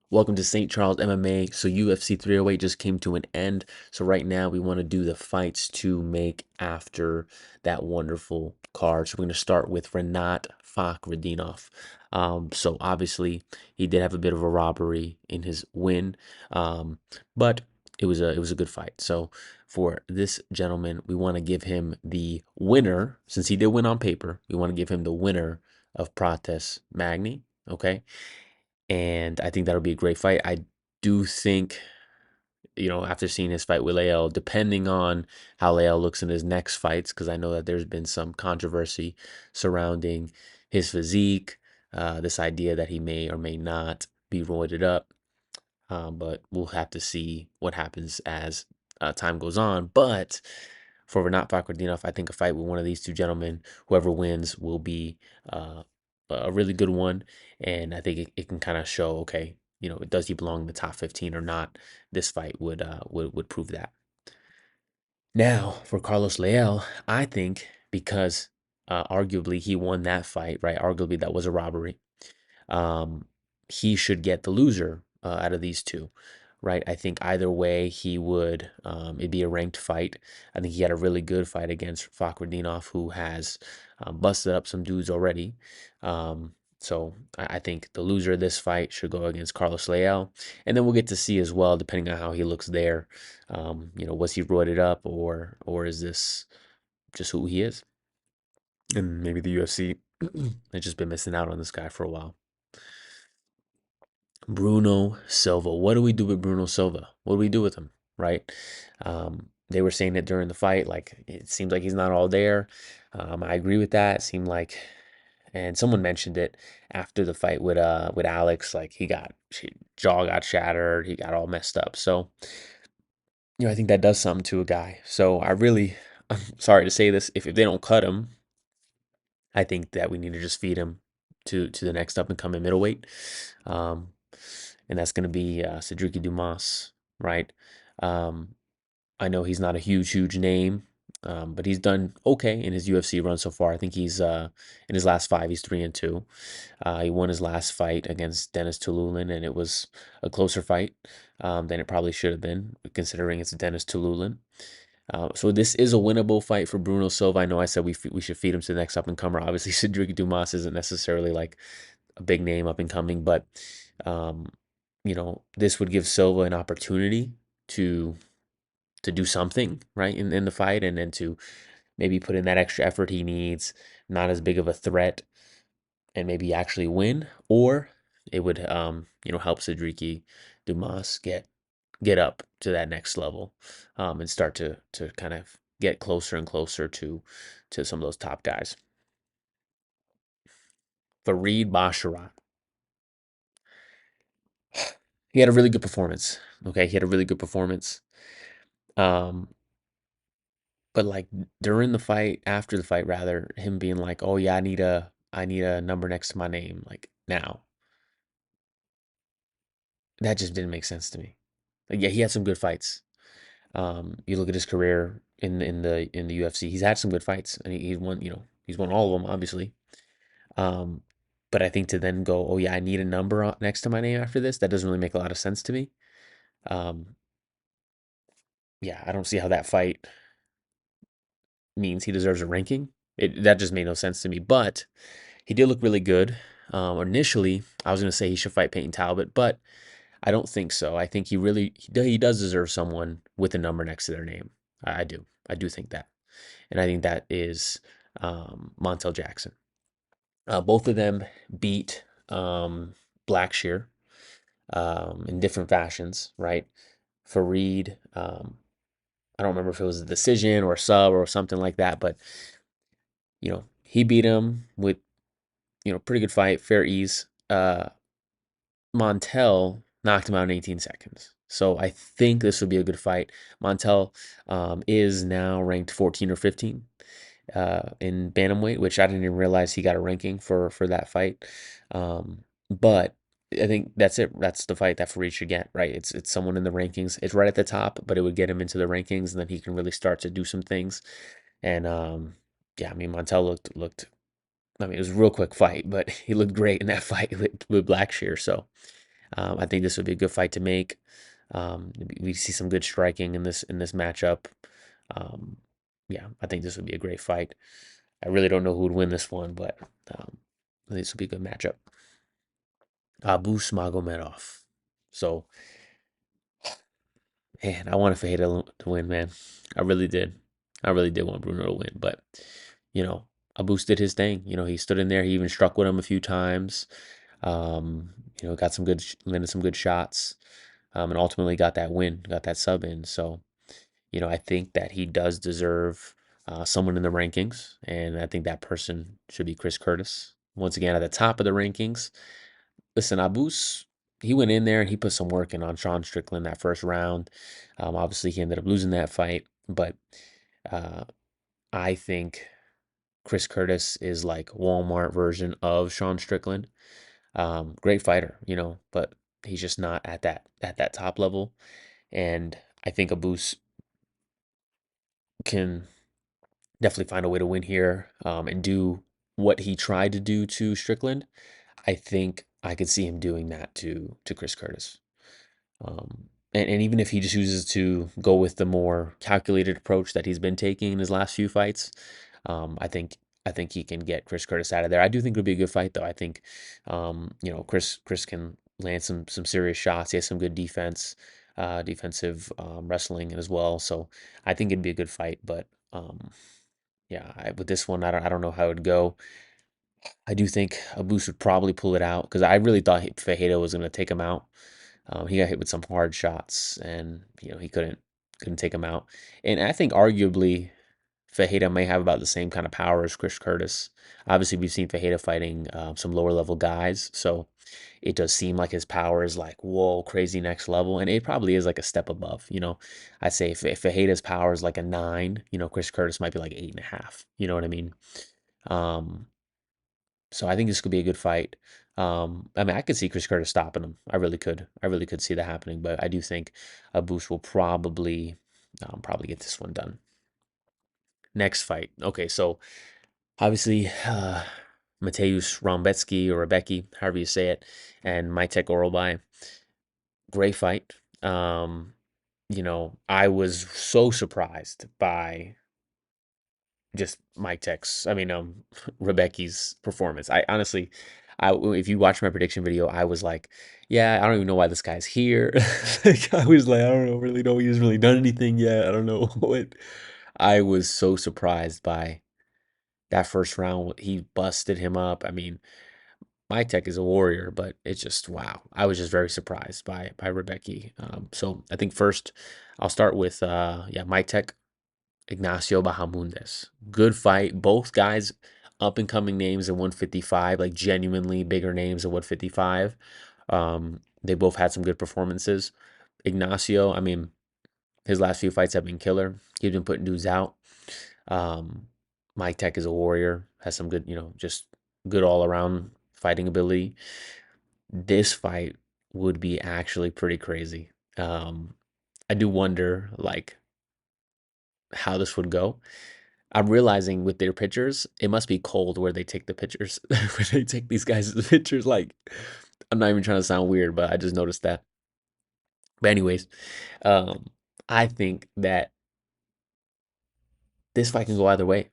Welcome to St. Charles MMA. So UFC 308 just came to an end. So right now we want to do the fights to make after that wonderful card. So we're going to start with Renat Fakhretdinov. So obviously he did have a bit of a robbery in his win, but it was a good fight. So for this gentleman, we want to give him the winner since he did win on paper. We want to give him the winner of Prates Magny. Okay, and I think that'll be a great fight. I do think, after seeing his fight with Leal, depending on how Leal looks in his next fights, because I know that there's been some controversy surrounding his physique, this idea that he may or may not be roided up. But we'll have to see what happens as time goes on. But for Renat Fakhretdinov, I think a fight with one of these two gentlemen, whoever wins, will be uh, a really good one. And I think it can kind of show, okay, does he belong in the top 15 or not? This fight would prove that. Now, for Carlos Leal, I think because arguably he won that fight, right? Arguably that was a robbery. Um, he should get the loser out of these two, right? I think either way he would. It'd be a ranked fight. I think he had a really good fight against Fakhretdinov, who has busted up some dudes already. So I think the loser of this fight should go against Carlos Leal, and then we'll get to see as well, depending on how he looks there. Was he roided up, or is this just who he is? And maybe the UFC has just been missing out on this guy for a while. Bruno Silva. What do we do with Bruno Silva? What do we do with him? Right? They were saying it during the fight, like it seems like he's not all there. I agree with that. It seemed like, and someone mentioned it after the fight with Alex, like jaw got shattered, he got all messed up. So I think that does something to a guy. So I'm sorry to say this, if they don't cut him, I think that we need to just feed him to the next up and coming middleweight. Um, and that's going to be Cedric Dumas, right? Um, I know he's not a huge name, but he's done okay in his UFC run so far. I think he's in his last five, he's 3-2. He won his last fight against Dennis Tululin, and it was a closer fight than it probably should have been, considering it's Dennis Tululin. So this is a winnable fight for Bruno Silva. I know I said we should feed him to the next up and comer. Obviously, Cedric Dumas isn't necessarily like a big name up and coming, but um, this would give Silva an opportunity to do something right in the fight, and then to maybe put in that extra effort he needs, not as big of a threat, and maybe actually win, or it would help Cedric Dumas get up to that next level, and start to kind of get closer and closer to some of those top guys. Fareed Basharat, he had a really good performance. Okay, he had a really good performance. Um, but like during the fight, after the fight, rather, him being like, "Oh yeah, I need a number next to my name," like now, that just didn't make sense to me. Like, yeah, he had some good fights. You look at his career in the UFC, he's had some good fights, and he's won. He's won all of them, obviously. Um, but I think to then go, "Oh yeah, I need a number next to my name after this," that doesn't really make a lot of sense to me. Um, yeah, I don't see how that fight means he deserves a ranking. That just made no sense to me. But he did look really good. Initially, I was going to say he should fight Peyton Talbot, but I don't think so. I think he does deserve someone with a number next to their name. I do. I do think that. And I think that is Montel Jackson. Both of them beat Blackshear in different fashions, right? Fareed, I don't remember if it was a decision or a sub or something like that, but he beat him with pretty good fight, fair ease. Montel knocked him out in 18 seconds. So I think this would be a good fight. Montel is now ranked 14 or 15 in bantamweight, which I didn't even realize he got a ranking for that fight. But I think that's it. That's the fight that Fareed should get, right? It's someone in the rankings. It's right at the top, but it would get him into the rankings, and then he can really start to do some things. And yeah, I mean, Montel looked. I mean, it was a real quick fight, but he looked great in that fight with Blackshear. So I think this would be a good fight to make. We see some good striking in this matchup. Um, yeah, I think this would be a great fight. I really don't know who would win this one, but I think this would be a good matchup. Abus Magomedov. So, man, I wanted Fajita to win, man. I really did. I really did want Bruno to win, but you know, Abus did his thing. He stood in there. He even struck with him a few times. Got some good, landed some good shots, and ultimately got that win, got that sub in. So, I think that he does deserve someone in the rankings, and I think that person should be Chris Curtis. Once again, at the top of the rankings. Listen, Abus, he went in there and he put some work in on Sean Strickland that first round. Obviously, he ended up losing that fight, but uh, I think Chris Curtis is like Walmart version of Sean Strickland. Great fighter, but he's just not at that top level. And I think Abus can definitely find a way to win here and do what he tried to do to Strickland. I think I could see him doing that to Chris Curtis. And even if he just chooses to go with the more calculated approach that he's been taking in his last few fights, I think he can get Chris Curtis out of there. I do think it'll be a good fight, though. I think Chris can land some serious shots. He has some good defensive wrestling as well. So I think it'd be a good fight. But yeah, with this one, I don't know how it would go. I do think Abus would probably pull it out because I really thought Fajeda was going to take him out. He got hit with some hard shots, and he couldn't take him out. And I think arguably Fajeda may have about the same kind of power as Chris Curtis. Obviously, we've seen Fajeda fighting some lower level guys, so it does seem like his power is like whoa, crazy next level, and it probably is like a step above. I say if Fajeda's power is like a 9, Chris Curtis might be like 8.5. You know what I mean? Um, so I think this could be a good fight. I mean, I could see Chris Curtis stopping him. I really could. I really could see that happening. But I do think Boost will probably get this one done. Next fight. Okay, so obviously Mateusz Rombetsky or Rebecki, however you say it, and Maitek Orolbai. Great fight. I was so surprised by just Mike Tech's, I mean, Rebecca's performance. I honestly, if you watch my prediction video, I was like, yeah, I don't even know why this guy's here. Like, I was like, I don't know, really know he's really done anything yet. I don't know what. I was so surprised by that first round. He busted him up. I mean, Mike Tech is a warrior, but it's just wow. I was just very surprised by Rebecca. So I think first I'll start with Mike Tech Ignacio Bahamundes. Good fight. Both guys up and coming names at 155, like genuinely bigger names at 155. They both had some good performances. Ignacio, I mean, his last few fights have been killer. He's been putting dudes out. Um, Mike Tech is a warrior, has some good, just good all around fighting ability. This fight would be actually pretty crazy. I do wonder, like, how this would go. I'm realizing with their pictures, it must be cold where they take the pictures, where they take these guys' pictures. Like, I'm not even trying to sound weird, but I just noticed that. But anyways, um, I think that this fight can go either way.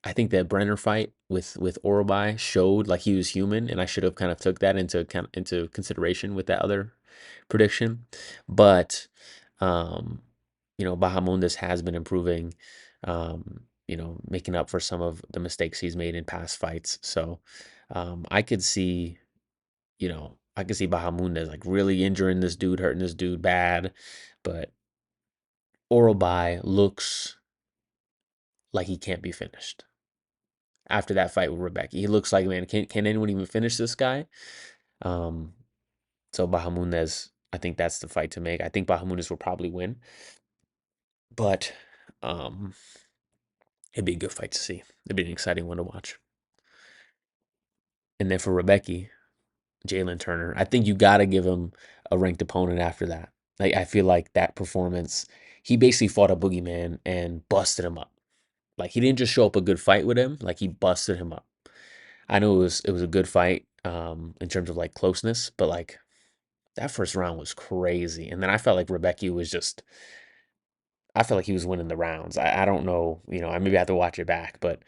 I think that Brenner fight with Orobai showed like he was human, and I should have kind of took that into consideration with that other prediction. But um, Bahamundes has been improving, making up for some of the mistakes he's made in past fights. So I could see, I could see Bahamundes like really injuring this dude, hurting this dude bad, but Orobai looks like he can't be finished after that fight with Rebecca. He looks like, man, can anyone even finish this guy? Um, so Bahamundes, I think that's the fight to make. I think Bahamundes will probably win, but um, it'd be a good fight to see. It'd be an exciting one to watch. And then for Rebecca, Jalen Turner, I think you got to give him a ranked opponent after that. Like I feel like that performance, he basically fought a boogeyman and busted him up. Like he didn't just show up a good fight with him, like he busted him up. I know it was a good fight in terms of like closeness, but like That first round was crazy. And then I felt like Rebecca was just, I felt like he was winning the rounds. I don't know, I maybe have to watch it back, but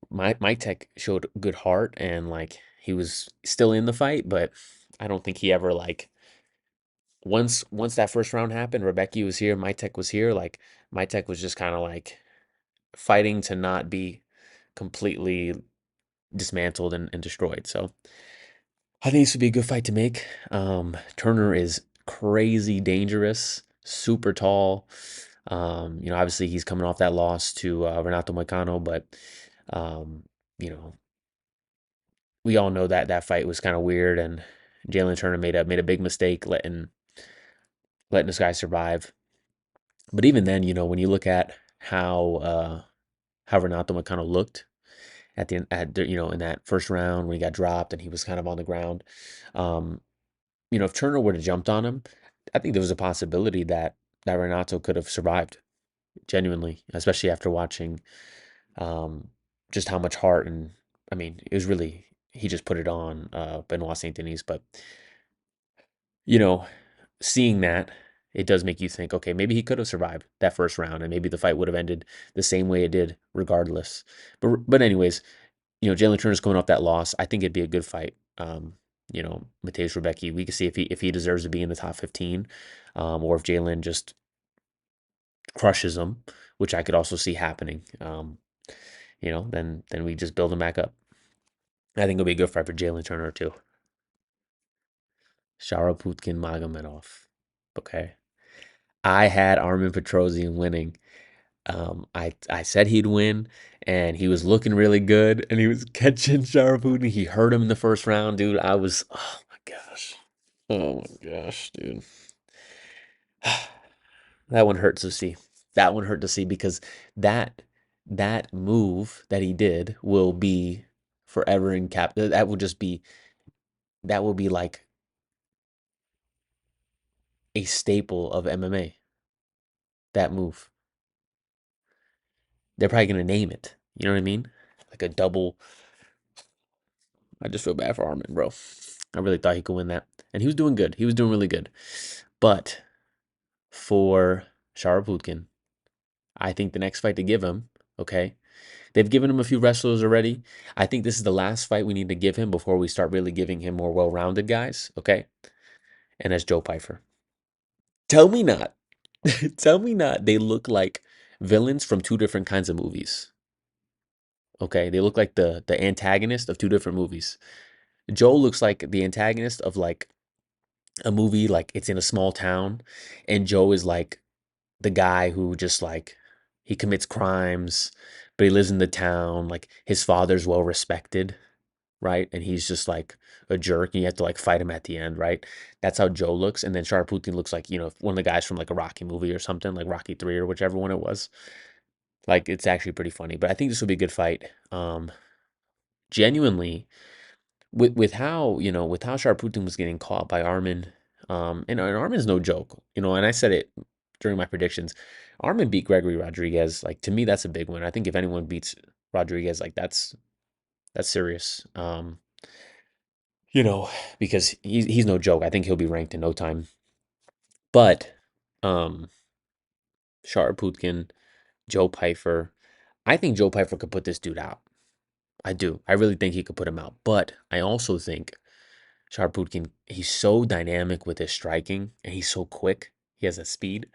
Mike Tech showed good heart and like he was still in the fight, but I don't think he ever like once that first round happened, Rebecca was here, Mike Tech was here, like Mike Tech was just kind of like fighting to not be completely dismantled and destroyed. So I think this would be a good fight to make. Turner is crazy dangerous, super tall. Obviously he's coming off that loss to Renato Moicano, but um, you know, we all know that that fight was kind of weird, and Jalen Turner made a big mistake letting this guy survive. But even then, when you look at how Renato Moicano looked at in that first round when he got dropped and he was kind of on the ground. Um, if Turner would have jumped on him, I think there was a possibility that Renato could have survived genuinely, especially after watching um, just how much heart and I mean, it was really he just put it on Benoit Saint Denis. But you know, seeing that, it does make you think, okay, maybe he could have survived that first round, and maybe the fight would have ended the same way it did, regardless. But anyways, Jalen Turner's coming off that loss. I think it'd be a good fight. Mateusz Rebecki, we can see if he deserves to be in the top 15, or if Jalen just crushes him, which I could also see happening. Then we just build him back up. I think it'll be a good fight for Jalen Turner too. Sharaputkin Magomedov. Okay. I had Armin Petrosian winning. I said he'd win, and he was looking really good, and he was catching Sharaputkin. He hurt him in the first round, dude. Oh my gosh, oh my gosh, dude. That one hurt to see. That one hurt to see because that that move that he did will be forever in cap. That will be like a staple of MMA. That move. They're probably gonna name it. You know what I mean? Like a double. I just feel bad for Armin, bro. I really thought he could win that, and he was doing good. He was doing really good, but for Sharaputkin, I think the next fight to give him, okay, they've given him a few wrestlers already. I think this is the last fight we need to give him before we start really giving him more well-rounded guys, okay? And that's Joe Pyfer. Tell me not. Tell me not. They look like villains from two different kinds of movies. Okay, they look like the antagonist of two different movies. Joe looks like the antagonist of like a movie like it's in a small town, and Joe is like the guy who just like he commits crimes, but he lives in the town. Like his father's well respected, right? And he's just like a jerk, and you have to like fight him at the end, right? That's how Joe looks. And then Sharputin looks like one of the guys from like a Rocky movie or something, like Rocky 3 or whichever one it was. Like it's actually pretty funny. But I think this will be a good fight. Genuinely, with how Sharputin was getting caught by Armin, and Armin's no joke, and I said it during my predictions. Armin beat Gregory Rodriguez. Like to me, that's a big one. I think if anyone beats Rodriguez, like that's serious. You know, because he's no joke. I think he'll be ranked in no time. But um Sharputkin, Joe Pyfer, I think Joe Pyfer could put this dude out. I do. I really think he could put him out. But I also think Sharputkin, he's so dynamic with his striking and he's so quick. He has that speed.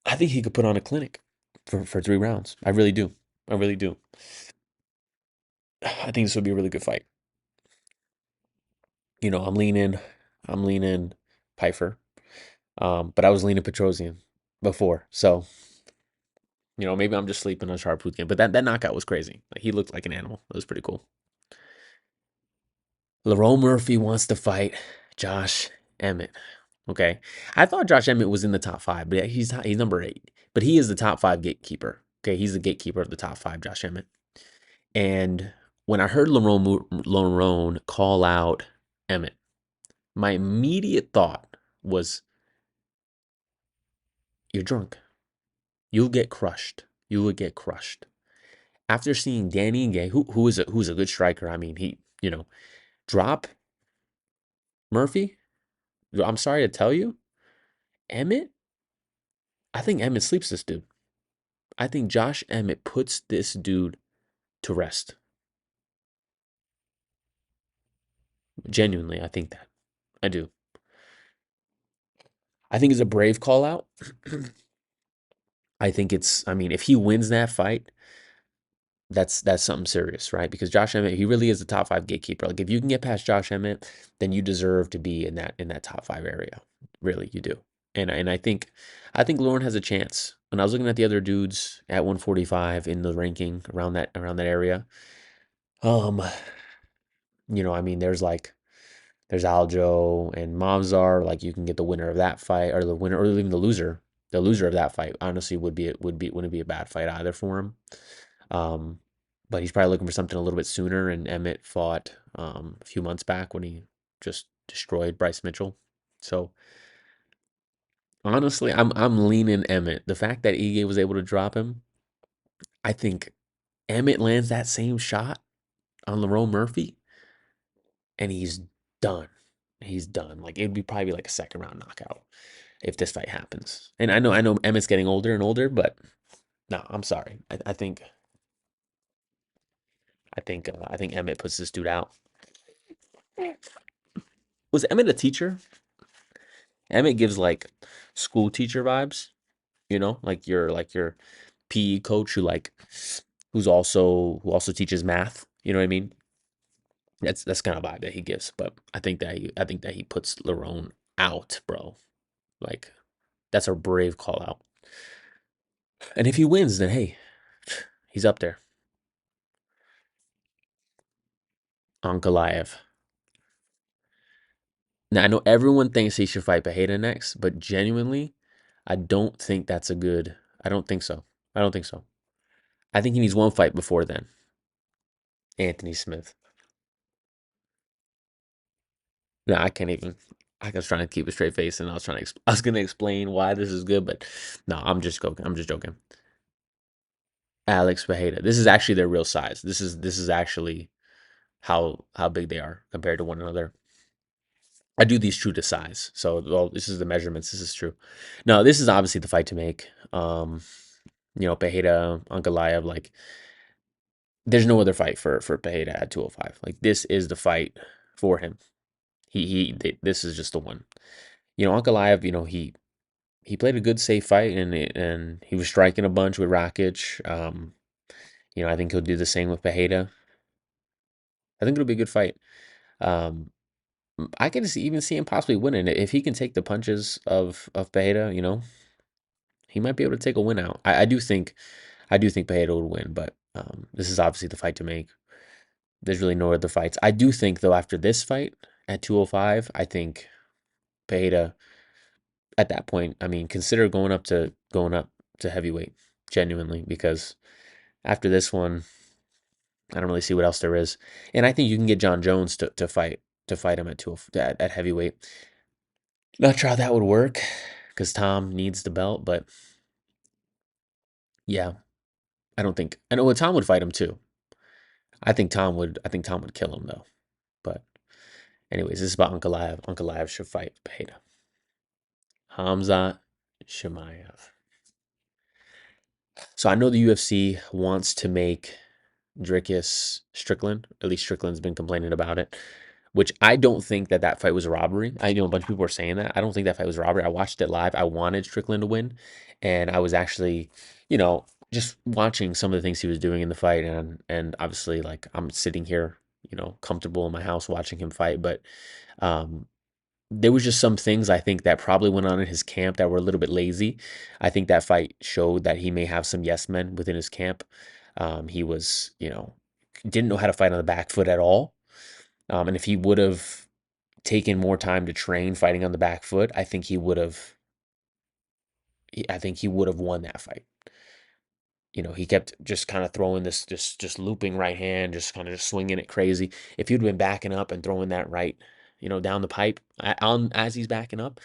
I think he could put on a clinic for 3 rounds. I really do. I really do. I think this would be a really good fight. I'm leaning Pyfer. But I was leaning Petrosian before. So, maybe I'm just sleeping on Sharputkin. But that knockout was crazy. Like he looked like an animal. It was pretty cool. Lerone Murphy wants to fight Josh Emmett. Okay. I thought Josh Emmett was in the top 5, but he's number 8. But he is the top 5 gatekeeper. Okay, he's the gatekeeper of the top 5, Josh Emmett. And when I heard Lerone call out Emmett, my immediate thought was, "You're drunk. You'll get crushed. You will get crushed." After seeing Danny Gay, who's a good striker, I mean, he drop Murphy, I'm sorry to tell you, Emmett, I think Emmett sleeps this dude. I think Josh Emmett puts this dude to rest. Genuinely, I think that. I do. I think it's a brave call out. I mean, if he wins that fight, that's something serious, right? Because Josh Emmett, he really is the top five gatekeeper. Like if you can get past Josh Emmett, then you deserve to be in that top five area. Really, you do. And I think Lauren has a chance. When I was looking at the other dudes at 145 in the ranking around that area, um, I mean, there's Aljo and Mavzar. Like you can get the winner of that fight, or the winner, or even the loser. The loser of that fight, honestly, wouldn't be a bad fight either for him. Um, but he's probably looking for something a little bit sooner. And Emmett fought a few months back when he just destroyed Bryce Mitchell. So honestly, I'm leaning Emmett. The fact that Ige was able to drop him, I think Emmett lands that same shot on Lerone Murphy, and he's done. He's done. Like it'd be probably like a second round knockout if this fight happens. And I know Emmett's getting older and older, but no, I'm sorry. I think Emmett puts this dude out. Was Emmett a teacher? Emmett gives like school teacher vibes, like your PE coach who also teaches math. You know what I mean? That's kind of vibe that he gives. But I think that he puts Lerone out, bro. Like that's a brave call out. And if he wins, then hey, he's up there. Ankalaev. Now I know everyone thinks he should fight Pereira next, but genuinely, I don't think that's a good. I don't think so. I don't think so. I think he needs one fight before then. Anthony Smith. No, I can't even. I was trying to keep a straight face, and I was gonna explain why this is good, but no, I'm just joking. I'm just joking. Alex Pereira. This is actually their real size. This is actually how big they are compared to one another. I do these true to size, so well, this is the measurements. This is true. No, this is obviously the fight to make. Pereira, Ankalaev, like there's no other fight for Pereira at 205. Like this is the fight for him. This is just the one. Ankalaev, he played a good safe fight and he was striking a bunch with Rakic. I think he'll do the same with Pereira. I think it'll be a good fight. Um, I can even see him possibly winning it if he can take the punches of Pereira. He might be able to take a win out. I do think Pereira would win, but this is obviously the fight to make. There's really no other fights. I do think though after this fight at 205, I think Pereira at that point, I mean, consider going up to heavyweight genuinely because after this one, I don't really see what else there is. And I think you can get John Jones to fight him at heavyweight. Not sure how that would work because Tom needs the belt, but yeah, I know Tom would fight him too. I think Tom would kill him though. But anyways, this is about Ankalaev. Ankalaev should fight Pereira. Hamza Chimaev. So I know the UFC wants to make Dricus Strickland. At least Strickland's been complaining about it, which I don't think that fight was a robbery. I know a bunch of people are saying that. I don't think that fight was a robbery. I watched it live. I wanted Strickland to win, and I was actually, just watching some of the things he was doing in the fight, and obviously, like I'm sitting here, comfortable in my house watching him fight, but um, there was just some things I think that probably went on in his camp that were a little bit lazy. I think that fight showed that he may have some yes men within his camp. He was, didn't know how to fight on the back foot at all. And if he would have taken more time to train fighting on the back foot, I think he would have won that fight. He kept just kind of throwing this, just looping right hand, just kind of just swinging it crazy. If he'd been backing up and throwing that right, down the pipe as he's backing up,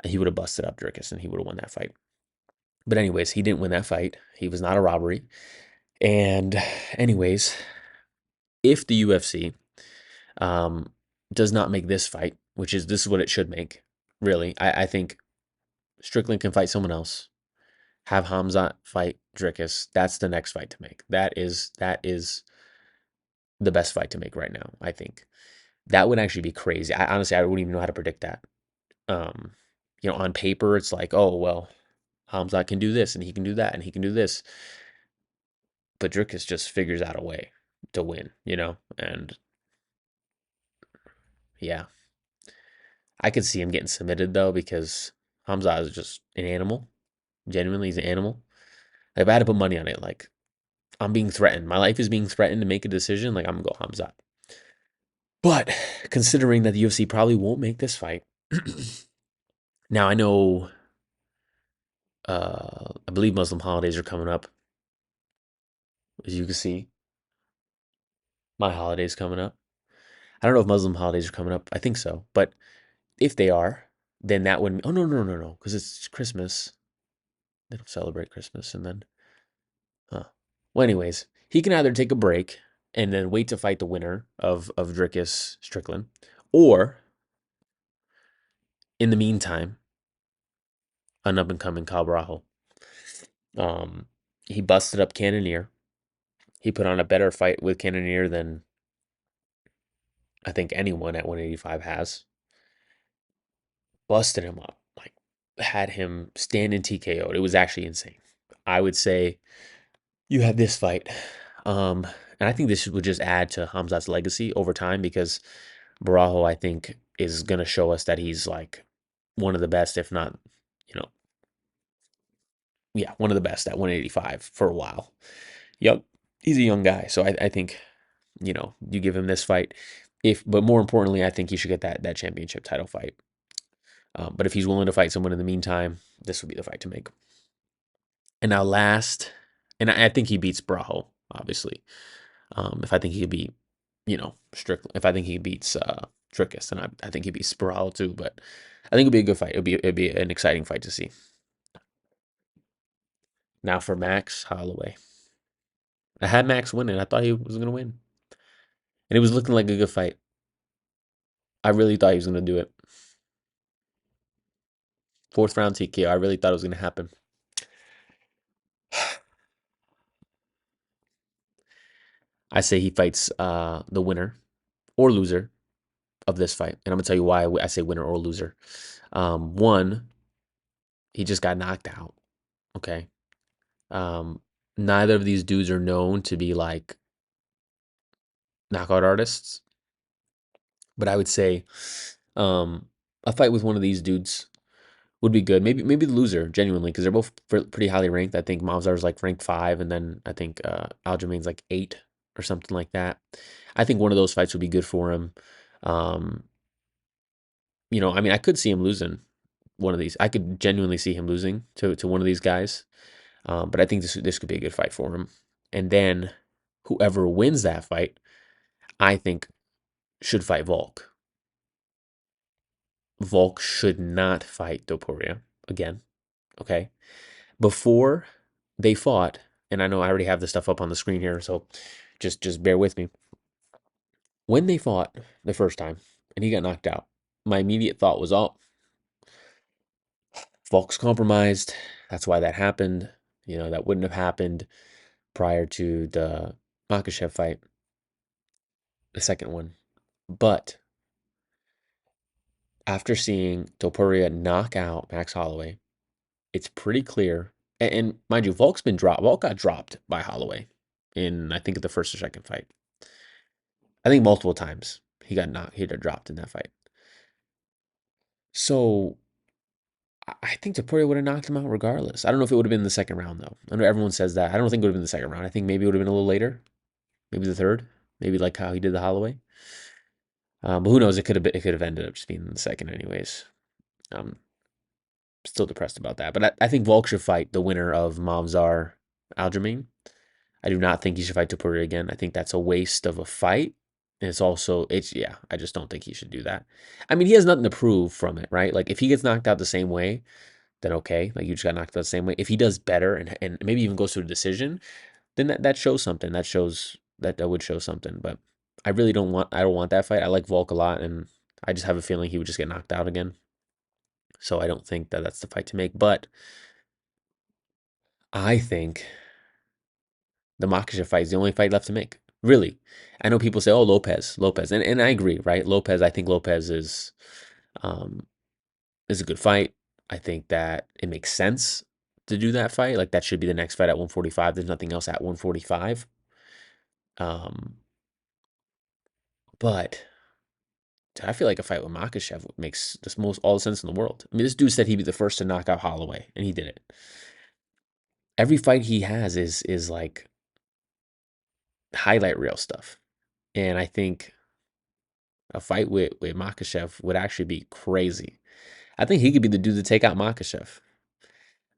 he would have busted up Dricus and he would have won that fight. But anyways, he didn't win that fight. He was not a robbery. And anyways, if the UFC does not make this fight which is this is what it should make. Really, I think Strickland can fight someone else. Have Hamzat fight Dricus. That's the next fight to make. That is the best fight to make right now. I think that would actually be crazy. I honestly I wouldn't even know how to predict that. Um, on paper it's like, oh well, Hamzat can do this and he can do that and he can do this, but Dricus just figures out a way to win. And yeah, I could see him getting submitted though because Hamzat is just an animal. Genuinely, he's an animal. If I had to put money on it, like I'm being threatened. My life is being threatened to make a decision. Like I'm gonna go Hamzat. But considering that the UFC probably won't make this fight, now I know. I believe Muslim holidays are coming up, as you can see. My holidays coming up. I don't know if Muslim holidays are coming up. I think so, but if they are, then that wouldn't. Oh no, no, no, no, because it's Christmas. They don't celebrate Christmas, and then, huh? Well, anyways, he can either take a break and then wait to fight the winner of Dricus Strickland, or in the meantime, an up and coming Cabo. Um, he busted up Cannonier. He put on a better fight with Cannonier than I think anyone at 185 has. Busted him up, like had him stand in TKO'd. It was actually insane. I would say you had this fight. And I think this would just add to Hamzat's legacy over time because Barajo, I think, is going to show us that he's like one of the best, if not, you know, yeah, one of the best at 185 for a while. Young, he's a young guy, so I think you give him this fight. But more importantly, I think he should get that championship title fight. But if he's willing to fight someone in the meantime, this would be the fight to make. And now last, and I think he beats Barajo, obviously. If I think he could beat, Strickland, if I think he beats Trickus, and I think he beats Barajo too. But I think it'd be a good fight. It'd be an exciting fight to see. Now for Max Holloway. I had Max winning. I thought he was gonna win, and it was looking like a good fight. I really thought he was gonna do it. Fourth round TKO. I really thought it was gonna happen. I say he fights the winner or loser of this fight, and I'm gonna tell you why I say winner or loser. One, he just got knocked out. Okay. Neither of these dudes are known to be like knockout artists, but I would say a fight with one of these dudes would be good. Maybe the loser, genuinely, because they're both pretty highly ranked. I think Movsar's like ranked 5, and then I think Aljamain's like 8 or something like that. I think one of those fights would be good for him. Um, I mean, I could see him losing one of these. I could genuinely see him losing to one of these guys. But I think this could be a good fight for him. And then whoever wins that fight, I think, should fight Volk. Volk should not fight Topuria again. Okay. Before they fought, and I know I already have this stuff up on the screen here, so just bear with me. When they fought the first time and he got knocked out, my immediate thought was, oh, Volk's compromised. That's why that happened. That wouldn't have happened prior to the Makhachev fight, the second one. But after seeing Topuria knock out Max Holloway, it's pretty clear. And mind you, Volk's been dropped. Volk got dropped by Holloway in, I think, the first or second fight. I think multiple times he got dropped in that fight. So I think Topuria would have knocked him out regardless. I don't know if it would have been the second round though. I know everyone says that. I don't think it would have been the second round. I think maybe it would have been a little later, maybe the third, maybe like how he did the Holloway. But who knows? It could have ended up just being the second, anyways. Um, Still depressed about that. But I think Volk should fight the winner of Movsar Aljamain. I do not think he should fight Topuria again. I think that's a waste of a fight. And I just don't think he should do that. I mean, he has nothing to prove from it, right? Like if he gets knocked out the same way, then okay. Like you just got knocked out the same way. If he does better and maybe even goes to a decision, then that shows something. That would show something. But I don't want that fight. I like Volk a lot, and I just have a feeling he would just get knocked out again. So I don't think that that's the fight to make. But I think the Makhachev fight is the only fight left to make. Really. I know people say, oh, Lopez. And I agree, right? I think Lopez um, is a good fight. I think that it makes sense to do that fight. Like that should be the next fight at 145. There's nothing else at 145. Um, but I feel like a fight with Makhachev makes the most all the sense in the world. I mean, this dude said he'd be the first to knock out Holloway, and he did it. Every fight he has is like highlight reel stuff. And I think a fight with Makhachev would actually be crazy. I think he could be the dude to take out Makhachev.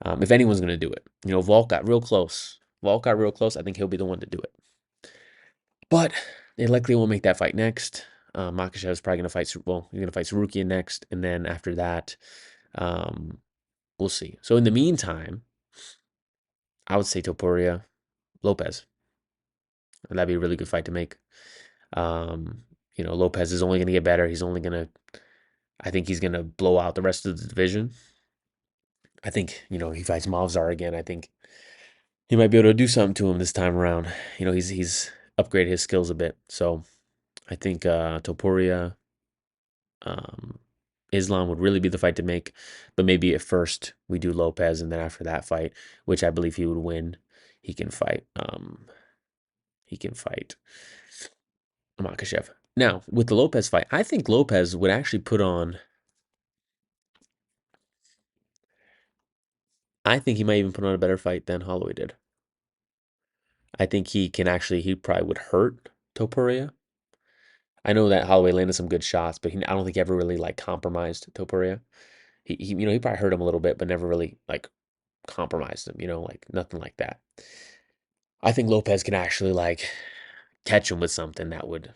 If anyone's going to do it. Volk got real close. I think he'll be the one to do it. But they likely won't make that fight next. Makhachev is probably going to fight, he's going to fight Sarukian next. And then after that, we'll see. So in the meantime, I would say Topuria, Lopez. That'd be a really good fight to make. Lopez is only going to get better. I think he's going to blow out the rest of the division. I think, he fights Mavzar again. I think he might be able to do something to him this time around. He's upgraded his skills a bit. So I think Topuria, Islam would really be the fight to make. But maybe at first we do Lopez, and then after that fight, which I believe he would win, he can fight. He can fight Makhachev. Now, with the Lopez fight, I think Lopez would actually put on. I think he might even put on a better fight than Holloway did. I think he probably would hurt Topuria. I know that Holloway landed some good shots, but I don't think he ever really like compromised Topuria. He probably hurt him a little bit, but never really like compromised him. Like nothing like that. I think Lopez can actually like catch him with something that would,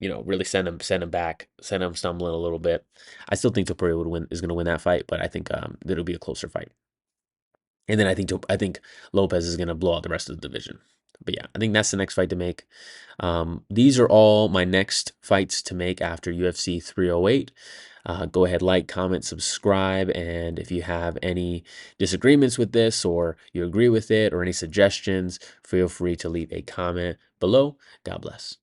really send him back, send him stumbling a little bit. I still think Topuria is going to win that fight, but I think it'll be a closer fight. And then I think Lopez is going to blow out the rest of the division. But yeah, I think that's the next fight to make. These are all my next fights to make after UFC 308. Go ahead, like, comment, subscribe, and if you have any disagreements with this or you agree with it or any suggestions, feel free to leave a comment below. God bless.